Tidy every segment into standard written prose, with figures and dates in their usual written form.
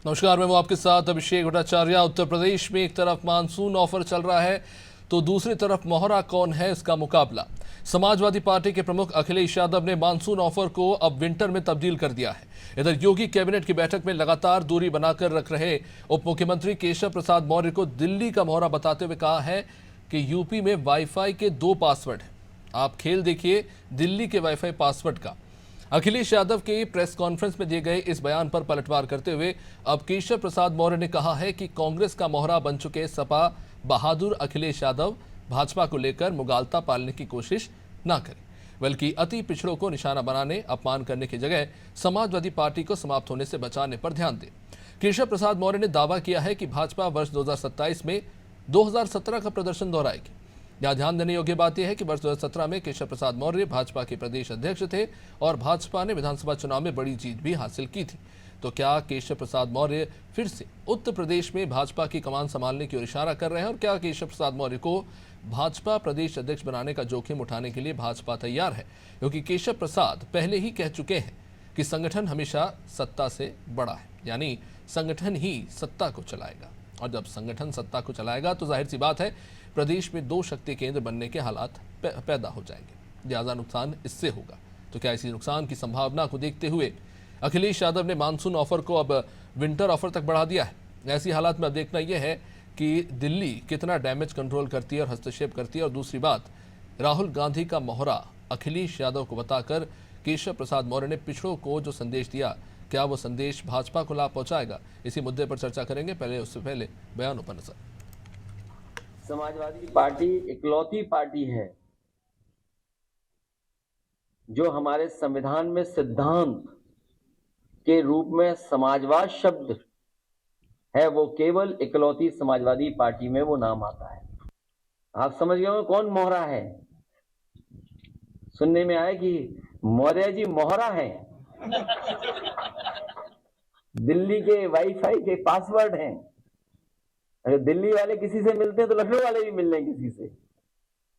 नमस्कार, मैं हूं आपके साथ अभिषेक भट्टाचार्य। उत्तर प्रदेश में एक तरफ मानसून ऑफर चल रहा है तो दूसरी तरफ मोहरा कौन है इसका मुकाबला। समाजवादी पार्टी के प्रमुख अखिलेश यादव ने मानसून ऑफर को अब विंटर में तब्दील कर दिया है। इधर योगी कैबिनेट की बैठक में लगातार दूरी बनाकर रख रहे उप मुख्यमंत्री केशव प्रसाद मौर्य को दिल्ली का मोहरा बताते हुए कहा है कि यूपी में वाईफाई के 2 पासवर्ड हैं। आप खेल देखिए दिल्ली के वाईफाई पासवर्ड का। अखिलेश यादव के प्रेस कॉन्फ्रेंस में दिए गए इस बयान पर पलटवार करते हुए अब केशव प्रसाद मौर्य ने कहा है कि कांग्रेस का मोहरा बन चुके सपा बहादुर अखिलेश यादव भाजपा को लेकर मुगालता पालने की कोशिश न करें, बल्कि अति पिछड़ों को निशाना बनाने, अपमान करने की जगह समाजवादी पार्टी को समाप्त होने से बचाने पर ध्यान दें। केशव प्रसाद मौर्य ने दावा किया है कि भाजपा वर्ष 2027 में 2017 का प्रदर्शन दोहराएगी। यहाँ ध्यान देने योग्य बात यह है कि वर्ष 2017 में केशव प्रसाद मौर्य भाजपा के प्रदेश अध्यक्ष थे और भाजपा ने विधानसभा चुनाव में बड़ी जीत भी हासिल की थी। तो क्या केशव प्रसाद मौर्य फिर से उत्तर प्रदेश में भाजपा की कमान संभालने की ओर इशारा कर रहे हैं? और क्या केशव प्रसाद मौर्य को भाजपा प्रदेश अध्यक्ष बनाने का जोखिम उठाने के लिए भाजपा तैयार है? क्योंकि केशव प्रसाद पहले ही कह चुके हैं कि संगठन हमेशा सत्ता से बड़ा है, यानी संगठन ही सत्ता को चलाएगा। और जब संगठन सत्ता को चलाएगा तो जाहिर सी बात है प्रदेश में 2 शक्ति केंद्र बनने के हालात पैदा हो जाएंगे। ज़्यादा नुकसान इससे होगा। तो क्या इसी नुकसान की संभावना को देखते हुए अखिलेश यादव ने मानसून ऑफर को अब विंटर ऑफर तक बढ़ा दिया है? ऐसी हालात में अब देखना यह है कि दिल्ली कितना डैमेज कंट्रोल करती है और हस्तक्षेप करती है। और दूसरी बात, राहुल गांधी का मोहरा अखिलेश यादव को बताकर केशव प्रसाद मौर्य ने पिछड़ों को जो संदेश दिया, क्या वो संदेश भाजपा को लाभ पहुंचाएगा? इसी मुद्दे पर चर्चा करेंगे। उससे पहले बयानों पर नजर। समाजवादी पार्टी इकलौती पार्टी है जो हमारे संविधान में सिद्धांत के रूप में समाजवाद शब्द है, वो केवल इकलौती समाजवादी पार्टी में वो नाम आता है। आप समझ गए कौन मोहरा है? सुनने में आया कि मौर्य जी मोहरा है। दिल्ली के वाईफाई के पासवर्ड हैं। अगर दिल्ली वाले किसी से मिलते हैं तो लखनऊ वाले भी मिल लें किसी से।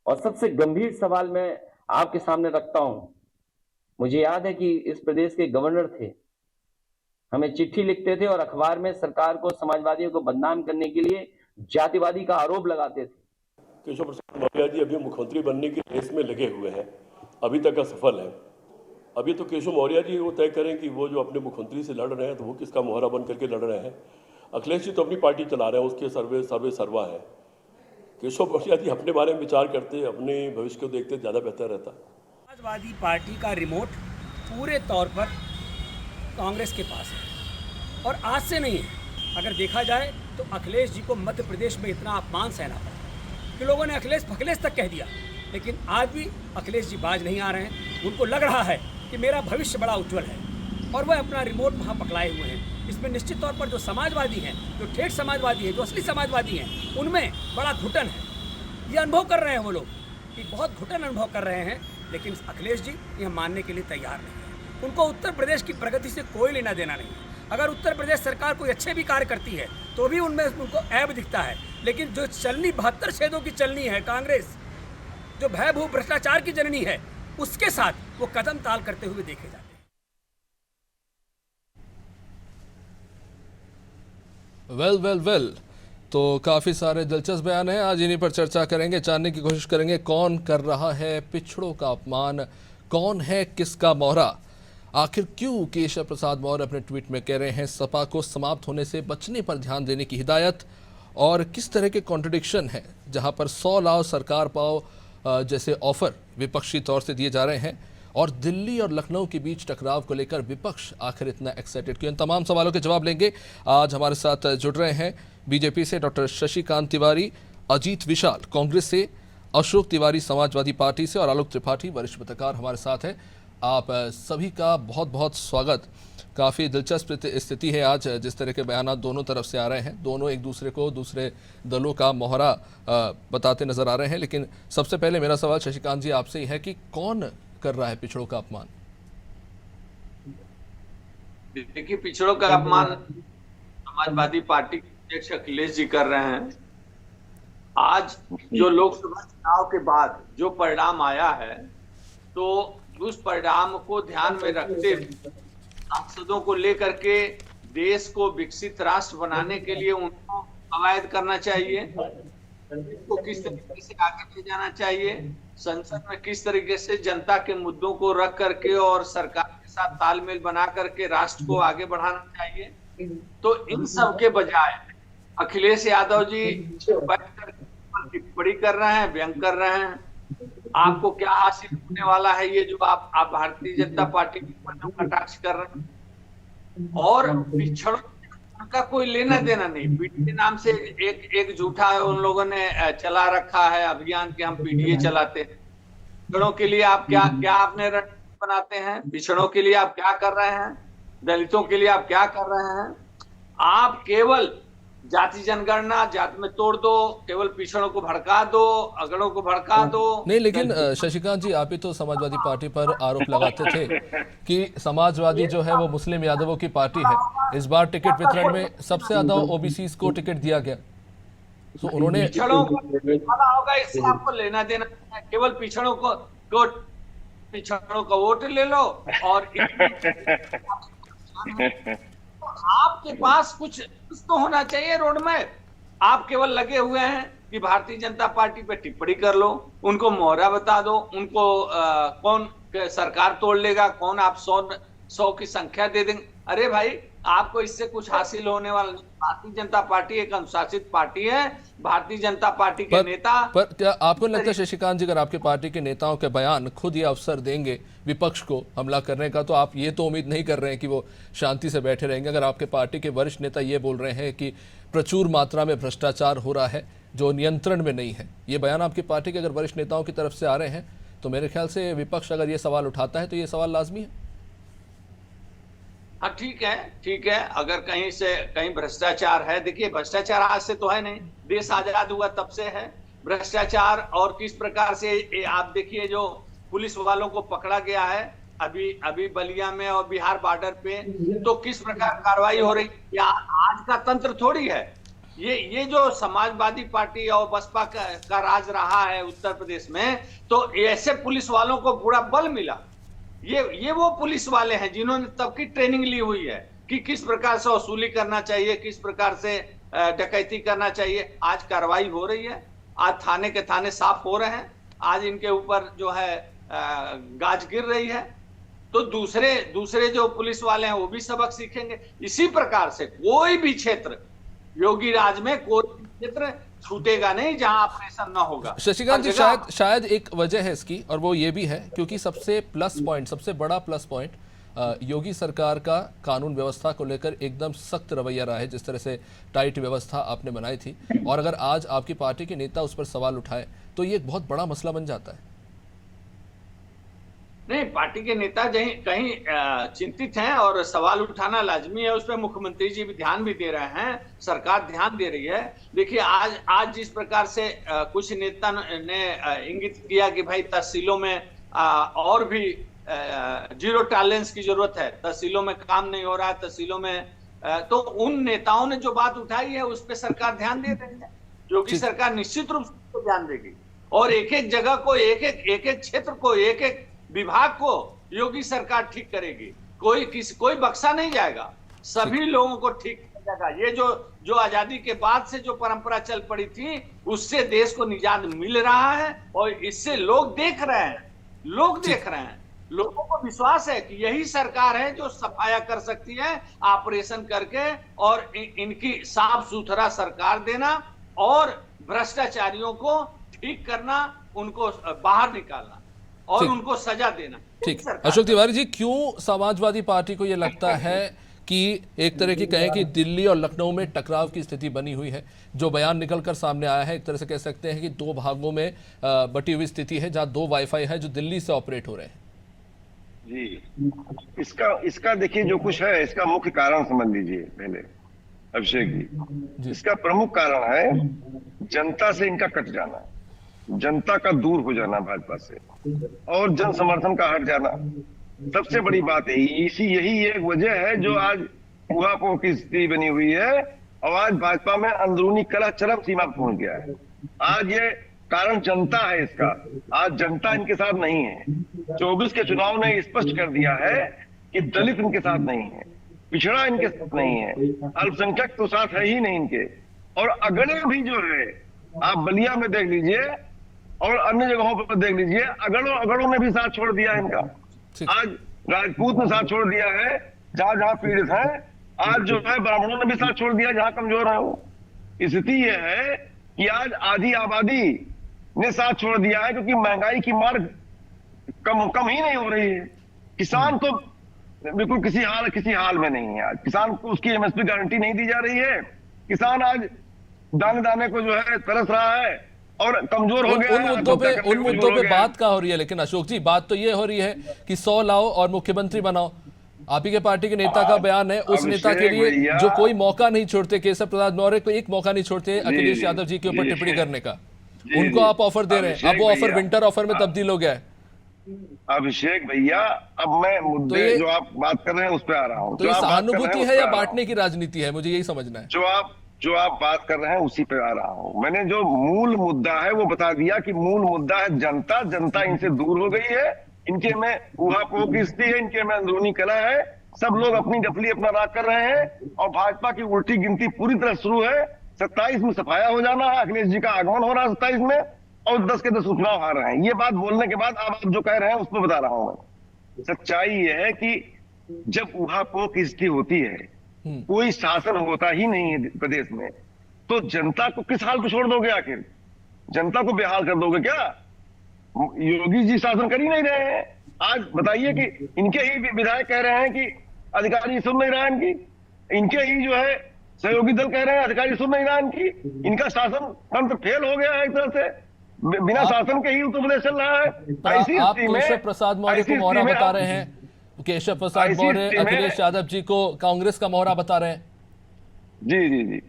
और सबसे गंभीर सवाल मैं आपके सामने रखता हूं। मुझे याद है कि इस प्रदेश के गवर्नर थे, हमें चिट्ठी लिखते थे और अखबार में सरकार को, समाजवादियों को बदनाम करने के लिए जातिवादी का आरोप लगाते थे। केशव प्रसाद मौर्य जी अभी मुख्यमंत्री बनने की रेस में लगे हुए हैं, अभी तक असफल है। अभी तो केशव मौर्य जी वो तय करें कि वो जो अपने मुख्यमंत्री से लड़ रहे हैं तो वो किसका मोहरा बन करके लड़ रहे हैं। अखिलेश जी तो अपनी पार्टी चला रहे हैं, उसके सर्वे सर्वा है। केशव मौर्य जी अपने बारे में विचार करते, अपने भविष्य को देखते, ज़्यादा बेहतर रहता। समाजवादी पार्टी का रिमोट पूरे तौर पर कांग्रेस के पास है और आज से नहीं है। अगर देखा जाए तो अखिलेश जी को मध्य प्रदेश में इतना अपमान सहना पड़ा कि लोगों ने अखिलेश फखलेश तक कह दिया, लेकिन आज भी अखिलेश जी बाज नहीं आ रहे हैं। उनको लग रहा है कि मेरा भविष्य बड़ा उज्जवल है और वह अपना रिमोट वहाँ पकड़ाए हुए हैं। इसमें निश्चित तौर पर जो समाजवादी हैं, जो ठेठ समाजवादी हैं, जो असली समाजवादी हैं, उनमें बड़ा घुटन है। ये अनुभव कर रहे हैं वो लोग कि बहुत घुटन अनुभव कर रहे हैं, लेकिन अखिलेश जी यह मानने के लिए तैयार नहीं है। उनको उत्तर प्रदेश की प्रगति से कोई लेना देना नहीं है। अगर उत्तर प्रदेश सरकार कोई अच्छे भी कार्य करती है तो भी उनमें उनको ऐब दिखता है, लेकिन जो चलनी 72 छेदों की चलनी है कांग्रेस, जो भयभू भ्रष्टाचार की जननी है, उसके साथ वो कदम ताल करते हुए देखे जाते हैं। वेल तो काफ़ी सारे दिलचस्प बयान हैं। आज इन्हीं पर चर्चा करेंगे, जानने की कोशिश करेंगे कौन कर रहा है पिछड़ों का अपमान, कौन है किसका मोहरा। आखिर क्यों केशव प्रसाद मौर्य अपने ट्वीट में कह रहे हैं सपा को समाप्त होने से बचने पर ध्यान देने की हिदायत, और किस तरह के कॉन्ट्रडिक्शन है जहां पर 100 लाओ सरकार पाओ जैसे ऑफर विपक्षी तौर से दिए जा रहे हैं, और दिल्ली और लखनऊ के बीच टकराव को लेकर विपक्ष आखिर इतना एक्साइटेड क्यों? इन तमाम सवालों के जवाब लेंगे। आज हमारे साथ जुड़ रहे हैं बीजेपी से डॉक्टर शशिकांत तिवारी, अजीत विशाल कांग्रेस से, अशोक तिवारी समाजवादी पार्टी से और आलोक त्रिपाठी वरिष्ठ पत्रकार हमारे साथ हैं। आप सभी का बहुत बहुत स्वागत। काफ़ी दिलचस्प स्थिति है आज, जिस तरह के बयान दोनों तरफ से आ रहे हैं। दोनों एक दूसरे को दूसरे दलों का मोहरा बताते नजर आ रहे हैं। लेकिन सबसे पहले मेरा सवाल शशिकांत जी आपसे ही है कि कौन कर रहा है पिछड़ों का अपमान? देखिए, पिछड़ों का अपमान समाजवादी पार्टी के अध्यक्ष अखिलेश जी कर रहे हैं। आज जो लोकसभा चुनाव के बाद जो परिणाम आया है, तो उस परिणाम को ध्यान में रखते हुए सांसदों को लेकर के देश को विकसित राष्ट्र बनाने के लिए उनको कवायद करना चाहिए, को किस तरीके से आगे ले जाना चाहिए, संसद में किस तरीके से जनता के मुद्दों को रख करके और सरकार के साथ तालमेल बना करके राष्ट्र को आगे बढ़ाना चाहिए। तो इन सब के बजाय अखिलेश यादव जी बैठकर टिप्पणी कर रहे हैं, व्यंग कर रहे हैं। आपको क्या हासिल होने वाला है, ये जो आप भारतीय जनता पार्टी के ऊपर कटाक्ष कर रहे हैं। और पिछड़ों का कोई लेना देना नहीं। पीडीए नाम से एक झूठा उन लोगों ने चला रखा है अभियान कि हम पीडीए चलाते हैं। पिछड़ों के लिए आप क्या आपने रणनीति बनाते हैं? पिछड़ों के लिए आप क्या कर रहे हैं? दलितों के लिए आप क्या कर रहे हैं? आप केवल जाति जनगणना, जाति में तोड़ दो, केवल पिछड़ों को भड़का दो, अगड़ों को भड़का दो। नहीं, लेकिन शशिकांत जी, आप ही तो समाजवादी पार्टी पर आरोप लगाते थे कि समाजवादी जो है वो मुस्लिम यादवों की पार्टी है। इस बार टिकट वितरण में सबसे ज्यादा ओबीसी को टिकट दिया गया, तो उन्होंने पिछड़ों को होगा, इससे आपको लेना देना है। केवल पिछड़ों को वोट ले लो और आपके पास कुछ तो होना चाहिए रोड मैप। आप केवल लगे हुए हैं कि भारतीय जनता पार्टी पे टिप्पणी कर लो, उनको मोहरा बता दो, उनको कौन सरकार तोड़ लेगा, कौन आप 100 की संख्या दे देंगे। अरे भाई, आपको इससे कुछ हासिल होने वाला नहीं। भारतीय जनता पार्टी एक अनुशासित पार्टी है। भारतीय जनता पार्टी के नेता पर क्या आपको लगता है शशिकांत जी, अगर आपके पार्टी के नेताओं के बयान खुद ये अवसर देंगे विपक्ष को हमला करने का, तो आप ये तो उम्मीद नहीं कर रहे हैं कि वो शांति से बैठे रहेंगे? अगर आपके पार्टी के वरिष्ठ नेता ये बोल रहे हैं कि प्रचुर मात्रा में भ्रष्टाचार हो रहा है जो नियंत्रण में नहीं है, ये बयान आपकी पार्टी के अगर वरिष्ठ नेताओं की तरफ से आ रहे हैं, तो मेरे ख्याल से विपक्ष अगर ये सवाल उठाता है तो ये सवाल लाजमी है। हाँ, ठीक है। अगर कहीं भ्रष्टाचार है, देखिए भ्रष्टाचार आज से तो है नहीं, देश आजाद हुआ तब से है भ्रष्टाचार। और किस प्रकार से आप देखिए, जो पुलिस वालों को पकड़ा गया है अभी बलिया में और बिहार बॉर्डर पे, तो किस प्रकार कार्रवाई हो रही है। आज का तंत्र थोड़ी है ये जो समाजवादी पार्टी और बसपा का राज रहा है उत्तर प्रदेश में, तो ऐसे पुलिस वालों को पूरा बल मिला। ये वो पुलिस वाले हैं जिन्होंने तब की ट्रेनिंग ली हुई है कि किस प्रकार से वसूली करना चाहिए, किस प्रकार से डकैती करना चाहिए। आज कार्रवाई हो रही है, आज थाने के थाने साफ हो रहे हैं, आज इनके ऊपर जो है गाज गिर रही है। तो दूसरे जो पुलिस वाले हैं वो भी सबक सीखेंगे। इसी प्रकार से कोई भी क्षेत्र, योगी राज में कोई क्षेत्र छूटेगा नहीं जहां ऑपरेशन ना होगा। शशिकांत जी, शायद एक वजह है इसकी, और वो ये भी है क्योंकि सबसे बड़ा प्लस पॉइंट योगी सरकार का कानून व्यवस्था को लेकर एकदम सख्त रवैया रहा है। जिस तरह से टाइट व्यवस्था आपने बनाई थी, और अगर आज आपकी पार्टी के नेता उस पर सवाल उठाए तो ये एक बहुत बड़ा मसला बन जाता है। नहीं, पार्टी के नेता कहीं चिंतित हैं और सवाल उठाना लाजमी है। उस पर मुख्यमंत्री जी भी ध्यान भी दे रहे हैं, सरकार ध्यान दे रही है। देखिए आज जिस प्रकार से कुछ नेता ने इंगित किया कि भाई तहसीलों में और भी जीरो टॉलरेंस की जरूरत है, तहसीलों में काम नहीं हो रहा है, तहसीलों में तो उन नेताओं ने जो बात उठाई है उस पर सरकार ध्यान दे रही है। योगी सरकार निश्चित रूप से ध्यान देगी और एक जगह को, एक क्षेत्र को, एक विभाग को योगी सरकार ठीक करेगी। कोई बख्शा नहीं जाएगा, सभी लोगों को ठीक किया जाएगा। ये जो आजादी के बाद से जो परंपरा चल पड़ी थी, उससे देश को निजात मिल रहा है और इससे लोग देख रहे हैं। लोगों को विश्वास है कि यही सरकार है जो सफाया कर सकती है, ऑपरेशन करके, और इनकी साफ सुथरा सरकार देना और भ्रष्टाचारियों को ठीक करना, उनको बाहर निकालना और उनको सजा देना। ठीक, अशोक तिवारी जी, क्यों समाजवादी पार्टी को यह लगता है कि एक तरह की कहें कि दिल्ली और लखनऊ में टकराव की स्थिति बनी हुई है? जो बयान निकलकर सामने आया है, एक तरह से कह सकते हैं कि दो भागों में बटी हुई स्थिति है, जहां 2 वाईफाई है जो दिल्ली से ऑपरेट हो रहे हैं। जी, इसका देखिए जो कुछ है, इसका मुख्य कारण समझ लीजिए पहले अभिषेक जी। इसका प्रमुख कारण है जनता से इनका कट जाना, जनता का दूर हो जाना भाजपा से, और जन समर्थन का हट जाना। सबसे बड़ी बात है यही एक वजह है जो आज ऊहापोह की स्थिति बनी हुई है और आज भाजपा में अंदरूनी कलह चरम सीमा पर पहुंच गया है। आज ये कारण जनता है इसका, आज जनता इनके साथ नहीं है। 24 के चुनाव ने स्पष्ट कर दिया है कि दलित इनके साथ नहीं है, पिछड़ा इनके साथ नहीं है, अल्पसंख्यक तो साथ है ही नहीं इनके। और अगड़े भी जो है, आप बलिया में देख लीजिए और अन्य जगहों पर देख लीजिए, अगड़ों ने भी साथ छोड़ दिया इनका। आज राजपूत ने साथ छोड़ दिया है जहां जहां पीड़ित है, आज जो है ब्राह्मणों ने भी साथ छोड़ दिया जहां कमजोर है वो। स्थिति यह है कि आज आधी आबादी ने साथ छोड़ दिया है, क्योंकि महंगाई की मार कम ही नहीं हो रही है। किसान तो बिल्कुल किसी हाल में नहीं है। आज किसान को उसकी एमएसपी गारंटी नहीं दी जा रही है। किसान आज दाने दाने को जो है तरस रहा है और कमजोर हो गया। उन मुद्दों पे बात क्या हो रही है? लेकिन अशोक जी, बात तो ये हो रही है कि 100 लाओ और मुख्यमंत्री बनाओ। आप ही के पार्टी के नेता का बयान है, उस नेता के लिए जो कोई मौका नहीं छोड़ते, केशव प्रसाद मौर्य को एक मौका नहीं छोड़ते अखिलेश यादव जी के ऊपर टिप्पणी करने का। उनको आप ऑफर दे रहे हैं, अब वो ऑफर विंटर ऑफर में तब्दील हो गया है। अभिषेक भैया, अब मैं मुद्दे जो आप बात कर रहे हैं उस पर आ रहा हूं। तो ये सहानुभूति है या बांटने की राजनीति है? मुझे यही समझना है। जो आप बात कर रहे हैं उसी पे आ रहा हूं। मैंने जो मूल मुद्दा है वो बता दिया कि मूल मुद्दा है जनता इनसे दूर हो गई है। इनके में ऊहापोह की स्थिति है, इनके में अंदरूनी कला है। सब लोग अपनी गफली अपना राग कर रहे हैं और भाजपा की उल्टी गिनती पूरी तरह शुरू है। 27 में सफाया हो जाना है, अखिलेश जी का आगमन हो रहा है 27 में, और 10 के 10 उपचुनाव हार रहे हैं। ये बात बोलने के बाद अब आप जो कह रहे हैं उस पर बता रहा हूं मैं। सच्चाई ये है कि जब ऊहापोह की स्थिति होती है, कोई शासन होता ही नहीं है प्रदेश में, तो जनता को किस हाल पे छोड़ दोगे? आखिर जनता को बेहाल कर दोगे क्या? योगी जी शासन कर ही नहीं रहे हैं। आज बताइए कि इनके ही विधायक कह रहे हैं कि अधिकारी सुन नहीं रहा है इनके ही जो है सहयोगी दल कह रहे हैं अधिकारी सुन नहीं रहा इनकी। इनका शासन तंत्र फेल हो गया है एक तरह से, बिना शासन के ही उत्तर प्रदेश चल रहा है। आप केशव प्रसाद मौर्य को मोहरा बता रहे हैं, केशव प्रसाद मौर्य अखिलेश यादव जी को कांग्रेस का मोहरा बता रहे हैं। जी,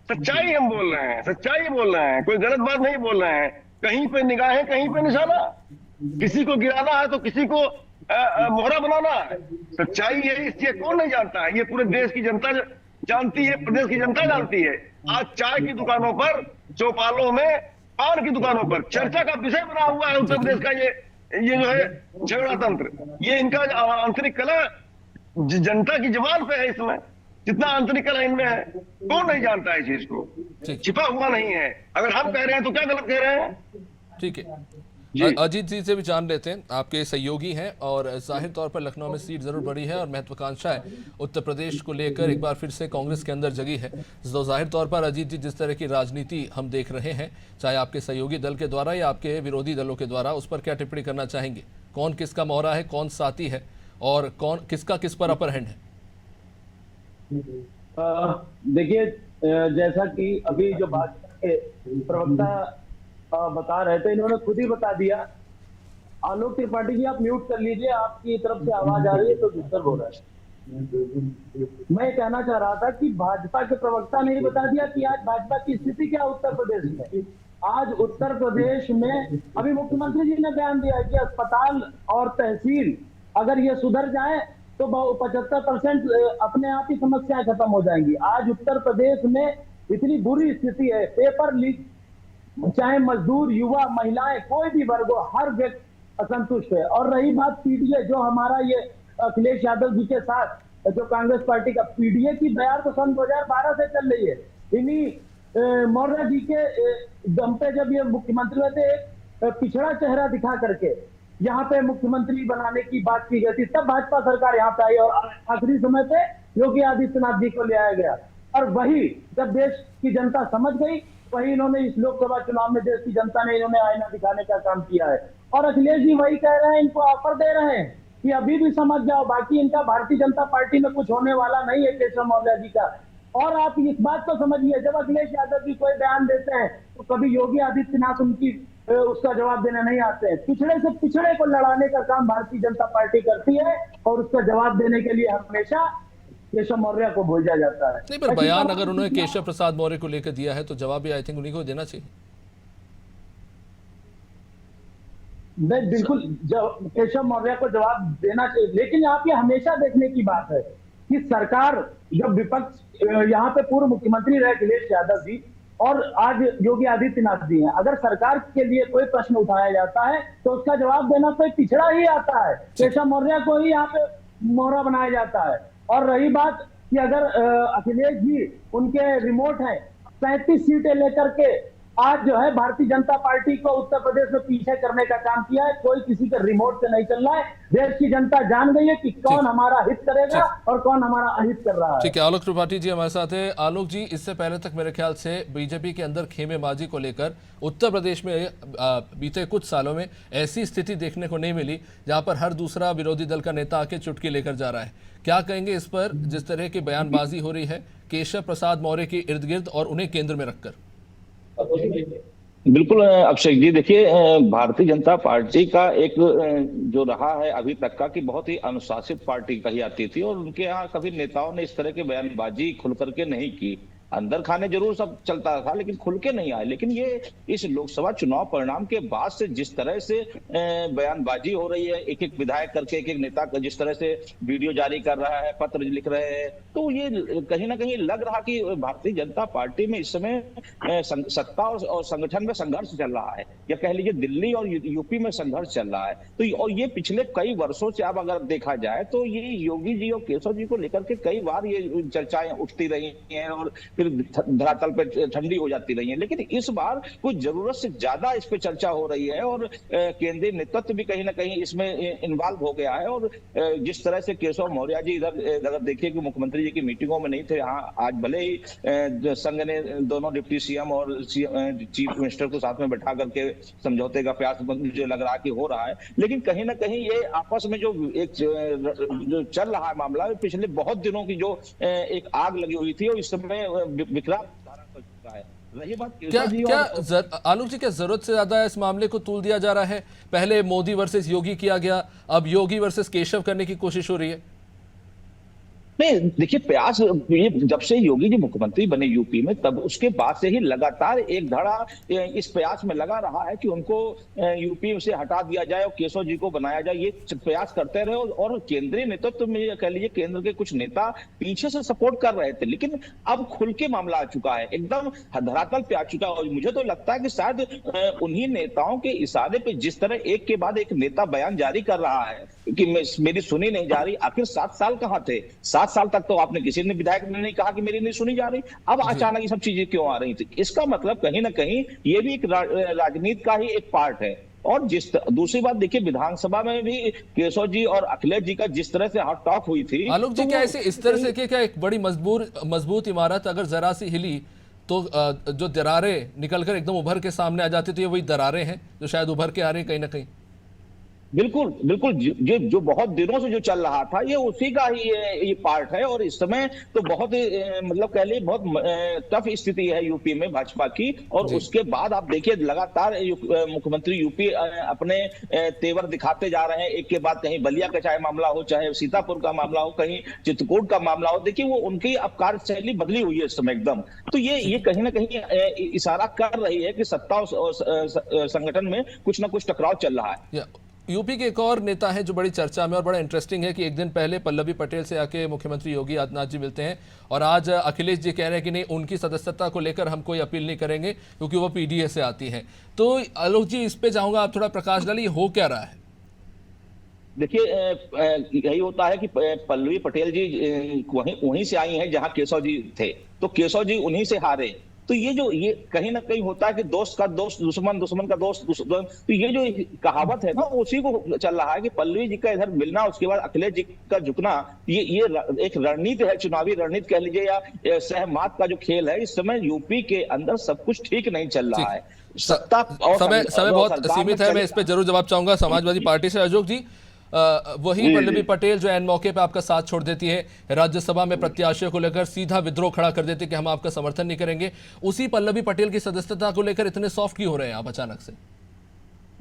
सच्चाई हम बोल रहे हैं, सच्चाई बोल रहे हैं, कोई गलत बात नहीं बोल रहे हैं। कहीं पे निगाहें, कहीं पे निशाना, किसी को गिराना है तो किसी को मोहरा बनाना है। सच्चाई है, इससे कौन नहीं जानता है? ये पूरे देश की जनता जानती है, प्रदेश की जनता जानती है। आज चाय की दुकानों पर, चौपालों में, पान की दुकानों पर चर्चा का विषय बना हुआ है उत्तर प्रदेश का ये जो है झगड़ा तंत्र। ये इनका आंतरिक कला जनता की जबान पे है। इसमें जितना आंतरिक कला इनमें है, कौन नहीं जानता है इस चीज को? छिपा हुआ नहीं है। अगर हम कह रहे हैं तो क्या गलत कह रहे हैं? ठीक है, अजीत जी से भी जान लेते हैं, आपके सहयोगी हैं और जाहिर तौर पर लखनऊ में सीट जरूर बढ़ी है और महत्वाकांक्षा है उत्तर प्रदेश को लेकर एक बार फिर से कांग्रेस के अंदर जगी है। तो जाहिर तौर पर अजीत जी, जिस तरह की राजनीति हम देख रहे हैं, चाहे आपके सहयोगी दल के द्वारा या आपके विरोधी दलों के द्वारा, उस पर क्या टिप्पणी करना चाहेंगे? कौन किसका मोहरा है, कौन साथी है और कौन किसका किस पर अपर हैंड है? देखिए, जैसा कि अभी जो भाजपा के प्रवक्ता बता रहे थे, इन्होंने खुद ही बता दिया। आलोक त्रिपाठी जी, आप म्यूट कर लीजिए, आपकी तरफ से आवाज आ रही है तो डिस्टर्ब हो रहा है। मैं कहना चाह रहा था कि भाजपा के प्रवक्ता ने बता दिया कि आज भाजपा की स्थिति क्या उत्तर प्रदेश में। आज उत्तर प्रदेश में अभी मुख्यमंत्री जी ने बयान दिया है कि अस्पताल और तहसील अगर ये सुधर जाए तो 75% अपने आप ही समस्याएं खत्म हो जाएंगी। आज उत्तर प्रदेश में इतनी बुरी स्थिति है, पेपर लीक, चाहे मजदूर, युवा, महिलाएं, कोई भी वर्ग हो, हर व्यक्ति असंतुष्ट है। और रही बात पीडीए, जो हमारा ये अखिलेश यादव जी के साथ जो कांग्रेस पार्टी का पीडीए की बयान तो सन 2012 से चल रही है। इन्हीं मौर्य जी के दम पे जब ये मुख्यमंत्री हुए थे, एक पिछड़ा चेहरा दिखा करके यहाँ पे मुख्यमंत्री बनाने की बात की गई थी, तब भाजपा सरकार यहाँ पे आई और आखिरी समय पे योगी आदित्यनाथ जी को ले आया गया। और वही जब देश की जनता समझ गई, वही इन्होंने इस लोकसभा चुनाव में देश की जनता ने इन्होंने आईना दिखाने का काम किया है। और अखिलेश जी वही कह रहे हैं, इनको ऑफर दे रहे हैं कि अभी भी समझ जाओ, बाकी इनका भारतीय जनता पार्टी में कुछ होने वाला नहीं है केशव मौर्य जी का। और आप इस बात को समझिए, जब अखिलेश यादव जी कोई बयान देते हैं तो कभी योगी आदित्यनाथ उसका जवाब देने नहीं आते हैं। पिछड़े से पिछड़े को लड़ाने का काम भारतीय जनता पार्टी करती है और उसका जवाब देने के लिए हमेशा केशव मौर्य को भेजा जाता है। नहीं, पर बयान अगर उन्होंने केशव प्रसाद मौर्य को लेकर दिया है तो जवाब भी आई थिंक उन्हीं को देना चाहिए। नहीं, बिल्कुल केशव मौर्य को जवाब देना चाहिए, लेकिन यहाँ पे हमेशा देखने की बात है कि सरकार, जब विपक्ष यहाँ पे पूर्व मुख्यमंत्री रहे अखिलेश यादव जी और आज योगी आदित्यनाथ जी हैं, अगर सरकार के लिए कोई प्रश्न उठाया जाता है तो उसका जवाब देना कोई पिछड़ा ही आता है, केशव मौर्य को ही यहाँ पे मोहरा बनाया जाता है। और रही बात कि अगर अखिलेश जी उनके रिमोट हैं 37 सीटें लेकर के आज जो है भारतीय जनता पार्टी को उत्तर प्रदेश में पीछे करने का काम किया है। कोई किसी के रिमोट से नहीं चल रहा है। देश की जनता जान गई है कि कौन हमारा हित करेगा और कौन हमारा अहित कर रहा है। ठीक है, आलोक त्रिपाठी जी हमारे साथ है। आलोक जी, इससे पहले तक मेरे ख्याल से बीजेपी के अंदर खेमेबाजी को लेकर उत्तर प्रदेश में बीते कुछ सालों में ऐसी स्थिति देखने को नहीं मिली जहां पर हर दूसरा विरोधी दल का नेता आके चुटकी लेकर जा रहा है। क्या कहेंगे इस पर, जिस तरह की बयानबाजी हो रही है केशव प्रसाद मौर्य के इर्द गिर्द और उन्हें केंद्र में रखकर? बिल्कुल अभिषेक जी, देखिए भारतीय जनता पार्टी का एक जो रहा है अभी तक का कि बहुत ही अनुशासित पार्टी कही जाती थी और उनके यहाँ कभी नेताओं ने इस तरह की बयानबाजी खुल करके नहीं की। अंदर खाने जरूर सब चलता था लेकिन खुल के नहीं आए। लेकिन ये इस लोकसभा चुनाव परिणाम के बाद से जिस तरह से बयानबाजी हो रही है, एक एक विधायक करके एक एक नेता जिस तरह से वीडियो जारी कर रहा है, पत्र लिख रहे हैं, तो ये कहीं ना कहीं लग रहा कि भारतीय जनता पार्टी में इस समय सत्ता और संगठन में संघर्ष चल रहा है, या कह लीजिए दिल्ली और यूपी में संघर्ष चल रहा है। तो और ये पिछले कई वर्षों से अब अगर देखा जाए तो ये योगी जी और केशव जी को लेकर के कई बार ये चर्चाएं उठती रही हैं और फिर धरातल पे ठंडी हो जाती रही है। लेकिन इस बार कुछ जरूरत से ज्यादा इस पे चर्चा हो रही है और केंद्रीय नेतृत्व भी कहीं ना कहीं इसमें इन्वॉल्व हो गया है। और जिस तरह से केशव मौर्य जी इधर अगर देखिए कि मुख्यमंत्री जी की मीटिंगों में नहीं थे, यहाँ आज भले ही संघ ने दोनों डिप्टी सीएम और चीफ मिनिस्टर को साथ में बैठा करके समझौते का प्रयास मुझे लग रहा है कि हो रहा है, लेकिन कहीं ना कहीं ये आपस में जो चल रहा है मामला, पिछले बहुत दिनों की जो एक आग लगी हुई थी और इस समय विकराल धारा कर चुका है। रही बात क्या आलोक जी, क्या जरूरत से ज्यादा इस मामले को तूल दिया जा रहा है? पहले मोदी वर्सेस योगी किया गया, अब योगी वर्सेस केशव करने की कोशिश हो रही है। नहीं, देखिए प्रयास ये जब से योगी जी मुख्यमंत्री बने यूपी में तब उसके बाद से ही लगातार एक धड़ा इस प्रयास में लगा रहा है कि उनको यूपी से हटा दिया जाए और केशव जी को बनाया जाए। ये प्रयास करते रहे और केंद्रीय नेतृत्व में कह लीजिए केंद्र के कुछ नेता पीछे से सपोर्ट कर रहे थे, लेकिन अब खुल के मामला आ चुका है, एकदम धरातल पे आ चुका है। और मुझे तो लगता है कि शायद उन्हीं नेताओं के इशारे पे जिस तरह एक के बाद एक नेता बयान जारी कर रहा है कि मेरी सुनी नहीं जा रही। आखिर 7 साल कहाँ थे? 7 साल तक तो आपने किसी ने विधायक ने नहीं कहा कि मेरी नहीं सुनी जा रही। अब अचानक ये सब चीजें क्यों आ रही थी? इसका मतलब कहीं ना कहीं ये भी एक राजनीति का ही एक पार्ट है। और दूसरी बात देखिए, विधानसभा में भी केशव जी और अखिलेश जी का जिस तरह से हॉट टॉक हुई थी। आलोक जी, क्या ऐसे इस तरह से क्या एक बड़ी मजबूत इमारत अगर जरा सी हिली तो जो दरारें निकलकर एकदम उभर के सामने आ जाती, तो ये वही दरारें हैं जो शायद उभर के आ रही कहीं ना कहीं? बिल्कुल बिल्कुल, जो बहुत दिनों से जो चल रहा था ये उसी का ही ये पार्ट है। और इस समय तो बहुत मतलब कह लीजिए बहुत टफ स्थिति है यूपी में भाजपा की। और उसके बाद आप देखिए लगातार मुख्यमंत्री यूपी अपने तेवर दिखाते जा रहे हैं, एक के बाद कहीं बलिया का चाहे मामला हो, चाहे सीतापुर का मामला हो, कहीं चित्रकूट का मामला हो। देखिए वो उनकी अब कार्यशैली बदली हुई है इस समय एकदम। तो ये कहीं ना कहीं इशारा कर रही है कि सत्ता और संगठन में कुछ ना कुछ टकराव चल रहा है। यूपी के एक और नेता है जो बड़ी चर्चा में और बड़ा इंटरेस्टिंग है कि एक दिन पहले पल्लवी पटेल से आके मुख्यमंत्री योगी आदित्यनाथ जी मिलते हैं और आज अखिलेश जी कह रहे हैं कि नहीं, उनकी सदस्यता को लेकर हम कोई अपील नहीं करेंगे क्योंकि वो पीडीए से आती हैं। तो आलोक जी, इस पे चाहूंगा आप थोड़ा प्रकाश डालिए, हो क्या रहा है? देखिए यही होता है कि पल्लवी पटेल जी वहीं से आई हैं जहां केशव जी थे, तो केशव जी उन्हीं से हारे। तो ये कहीं ना कहीं होता है कि दोस्त का दोस्त दुश्मन, दुश्मन का दोस्त दुश्मन। तो ये जो कहावत है ना उसी को चल रहा है कि पल्लवी जी का इधर मिलना, उसके बाद अखिलेश जी का झुकना, ये एक रणनीति है, चुनावी रणनीति कह लीजिए या सहमात का जो खेल है। इस समय यूपी के अंदर सब कुछ ठीक नहीं चल रहा है। सत्ता और समय बहुत सीमित है, मैं इस पर जरूर जवाब चाहूंगा समाजवादी पार्टी से। अशोक जी, वही पल्लवी पटेल जो एन मौके पे आपका साथ छोड़ देती है, राज्यसभा में प्रत्याशियों को लेकर सीधा विद्रोह खड़ा कर देती है कि हम आपका समर्थन नहीं करेंगे, उसी पल्लवी पटेल की सदस्यता को लेकर इतने सॉफ्ट क्यों हो रहे हैं आप अचानक से?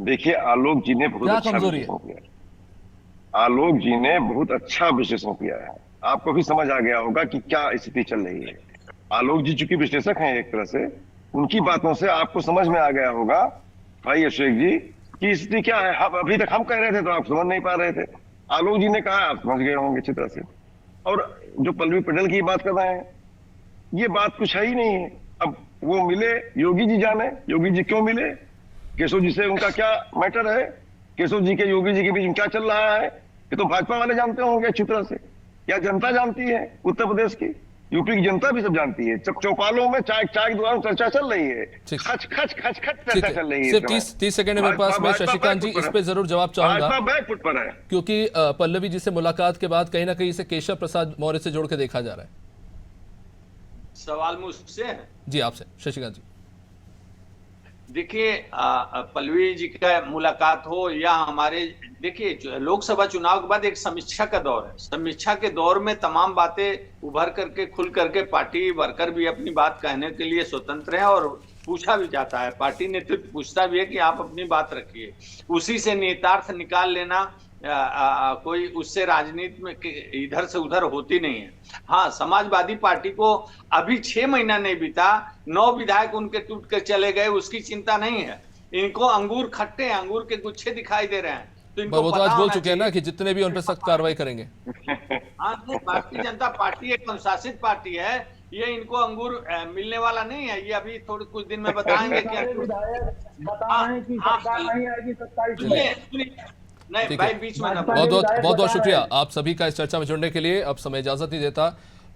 देखिए आलोक जी ने बहुत अच्छा विश्लेषण किया। आलोक जी ने बहुत अच्छा विश्लेषण किया है, आपको भी समझ आ गया होगा कि क्या स्थिति चल रही है। आलोक जी चूंकि विश्लेषक हैं एक तरह से, उनकी बातों से आपको समझ में आ गया होगा भाई अभिषेक जी की स्थिति क्या है। अभी तक हम कह रहे थे तो आप समझ नहीं पा रहे थे, आलोक जी ने कहा आप समझ गए होंगे अच्छी तरह से। और जो पल्लवी पटेल की बात कर रहे हैं, ये बात कुछ है ही नहीं है। अब वो मिले, योगी जी जाने योगी जी क्यों मिले, केशव जी से उनका क्या मैटर है, केशव जी के योगी जी के बीच में क्या चल रहा है, ये तो भाजपा वाले जानते होंगे अच्छी तरह से। क्या जनता जानती है? उत्तर प्रदेश की, यूपी की जनता भी सब जानती है। चौपालों में चाय के द्वारा चर्चा चल रही है, खच खच खच खच चर्चा चल रही है। सिर्फ 30 सेकंड मेरे पास में शशिकांत जी, इस पे जरूर जवाब चाहूंगा बैकफुट पर है, क्योंकि पल्लवी जी से मुलाकात के बाद कहीं ना कहीं इसे केशव प्रसाद मौर्य से जोड़ के देखा जा रहा है। सवाल मुझसे है? जी आपसे शशिकांत जी। देखिए, पल्लवी जी का मुलाकात हो या हमारे, देखिए लोकसभा चुनाव के बाद एक समीक्षा का दौर है। समीक्षा के दौर में तमाम बातें उभर करके खुल करके पार्टी वर्कर भी अपनी बात कहने के लिए स्वतंत्र हैं और पूछा भी जाता है, पार्टी नेतृत्व पूछता भी है कि आप अपनी बात रखिए। उसी से नेतार्थ निकाल लेना कोई उससे राजनीति में इधर से उधर होती नहीं है। हाँ, समाजवादी पार्टी को अभी 6 महीना नहीं बीता, 9 विधायक उनके टूट कर चले गए, उसकी चिंता नहीं है। इनको अंगूर खट्टे, अंगूर के गुच्छे दिखाई दे रहे हैं, तो इनको वो तो आज बोल चुके हैं ना कि जितने भी उन पर सख्त कार्रवाई करेंगे। हाँ, भारतीय जनता पार्टी एक अनुशासित पार्टी है, ये इनको अंगूर मिलने वाला नहीं है। ये अभी थोड़े कुछ दिन में बताएंगे कि नहीं भाई, बीच में बहुत शुक्रिया आप सभी का इस चर्चा में जुड़ने के लिए। अब समय इजाजत नहीं देता,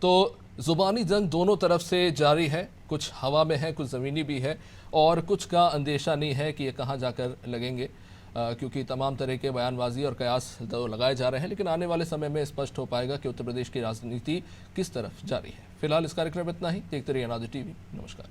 तो जुबानी जंग दोनों तरफ से जारी है, कुछ हवा में है, कुछ ज़मीनी भी है, और कुछ का अंदेशा नहीं है कि ये कहाँ जाकर लगेंगे, क्योंकि तमाम तरह के बयानबाजी और कयास तो लगाए जा रहे हैं। लेकिन आने वाले समय में स्पष्ट हो पाएगा कि उत्तर प्रदेश की राजनीति किस तरफ जारी है। फिलहाल इस कार्यक्रम में इतना ही। देखते रहिए अनादि टीवी। नमस्कार।